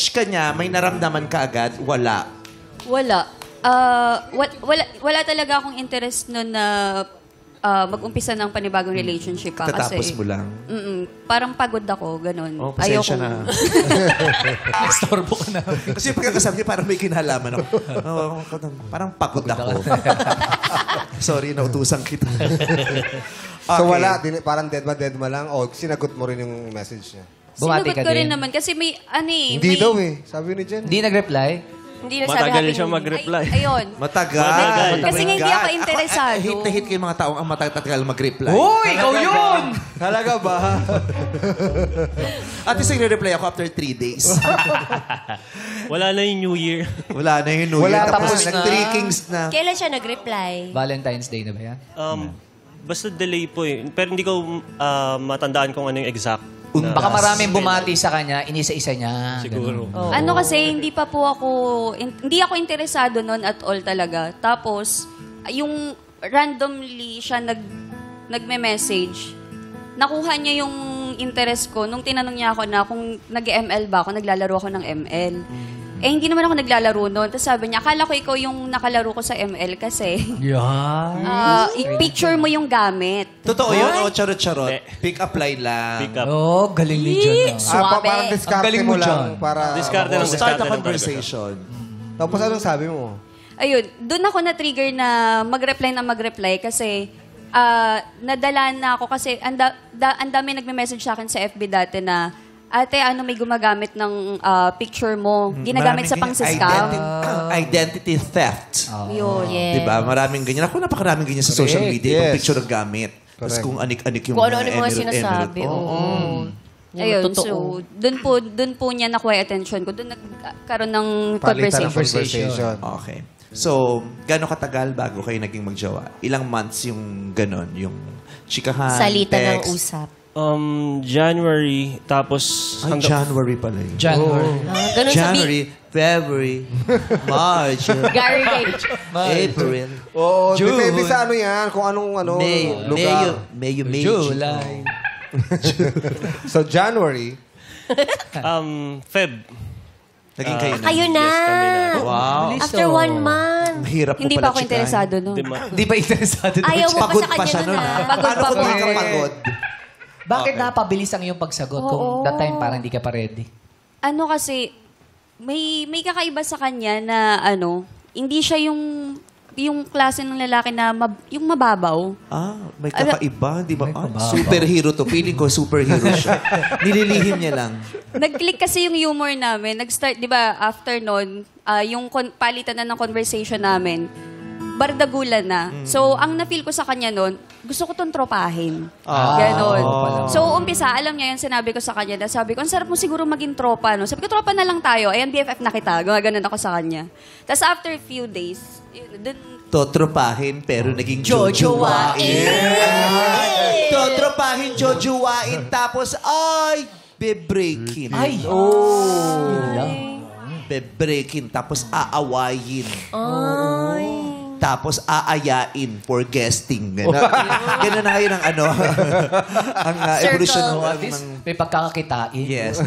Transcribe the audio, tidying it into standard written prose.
message ka niya, may naramdaman ka agad? Wala. Wala. Wala talaga akong interest nun na mag-umpisa ng panibagong relationship pa. Tatapos mo lang. Parang pagod ako, ganun. Oh, pasensya na. Storbo ka na. Kasi pagkakasabi niya, parang may kinalaman ako. Parang pagod ako. Sorry, nautusan kita. So wala, parang dead ma lang o sinagot mo rin yung message niya? Bumati Sinagot ka ko rin din? naman kasi may, Hindi daw eh, sabi ni Jen. Hindi nag-reply? Hindi na sabi Matagal happy siya New Year. mag-reply. Ayun. Matagal. Kasi nga hindi ako interesado. Hit na hit ko yung mga taong ang matagal mag-reply. Uy, ikaw yun! Talaga ba? At least nagre-reply ako after 3 days. Wala na yung New Year. Wala na yun. Wala, Tapos tapos na. nag-3 kings na. Kailan siya nag-reply? Valentine's Day na ba yan? Basta delay po eh. Pero hindi ko matandaan kung ano yung exact. Baka maraming bumati sa kanya, inisa-isa niya. Siguro. Ganun. Ano kasi, hindi ako interesado nun at all talaga. Tapos, yung randomly siya nagme-message, nakuha niya yung interest ko nung tinanong niya ako na kung nag-ML ba ako, naglalaro ako ng ML. Eh, hindi naman ako naglalaro nun. Tapos sabi niya, akala ko ikaw yung nakalaro ko sa ML kasi Yan. i-picture mo yung gamit. Totoo yun o charot-charot? Hindi. Pick up line lang. Pick up. Oh, galing ni John. Suwabe. Parang diskarte Ang galing mo mo lang dyan. para... Discarte lang. Start a conversation. Tapos anong sabi mo? Ayun, doon ako na-trigger na mag-reply kasi nadala na ako kasi ang dami nagme-message sa akin sa FB dati na, ate, ano may gumagamit ng picture mo? Ginagamit sa pang-scam. Identity theft. Yun. Yeah. Diba? Maraming ganyan. Ako napakaraming ganyan sa social Correct, media. Yung yes. picture ng gamit. Tapos Correct. kung anik-anik yung Kung ano-ano yung mga emirate- sinasabi. emirate. Oo. Ayun, Totoo. so doon po niya nakuha yung attention ko. Doon nagkaroon ng Palitan ng conversation. conversation. Okay. So, gano'ng katagal bago kayo naging magjowa? Ilang months yung gano'n? Yung chikahan, Salita ng text? usap. January, tapos Ay, January pala yun. January. Ganun January, February, March, Gary Gage. April, Oo, June. depende sa ano yan, kung anong lugar. May, July. So, January, Feb. Naging kayo na. Kayo na. Yes, kami na. Wow. After 1 month. Ang hirap mo Hindi pala pa ako chikahan. interesado no. Hindi pa interesado doon. Ayaw mo pa Pagod sa pa kanya siya nun nun, ah. ha? Pagod Paano pa kung po hindi ka ako. pagod? Bakit Okay. napabilis ang iyong pagsagot kung that time parang hindi ka pa ready? Ano kasi, may kakaiba sa kanya na hindi siya yung klase ng lalaki na yung mababaw. May kakaiba. Di ba? May kababaw. Superhero to. Feeling ko superhero siya. Nililihim niya lang. Nag-click kasi yung humor namin. Nag-start, di ba, after nun, yung palitan na ng conversation namin, bardagulan na. So, ang na-feel ko sa kanya nun, gusto ko tong tropahin. Ganon. So, umpisa, alam niya yun, sinabi ko sa kanya, na sabi ko, ang sarap mo siguro maging tropa, no? Sabi ko, tropa na lang tayo. Ayan, BFF na kita. Gumaganon ako sa kanya. Tapos, after a few days, dun, Totropahin pero naging Jojowain. jojowain. Totropahin, jojowain. Tapos, bebreakin. Ay! Yun lang. Bebreakin. Tapos, aawayin. Ay. Tapos, aayain for guesting. Ganun na ngayon ang ang evolution So, at ng... least may pagkakakitain. Yes.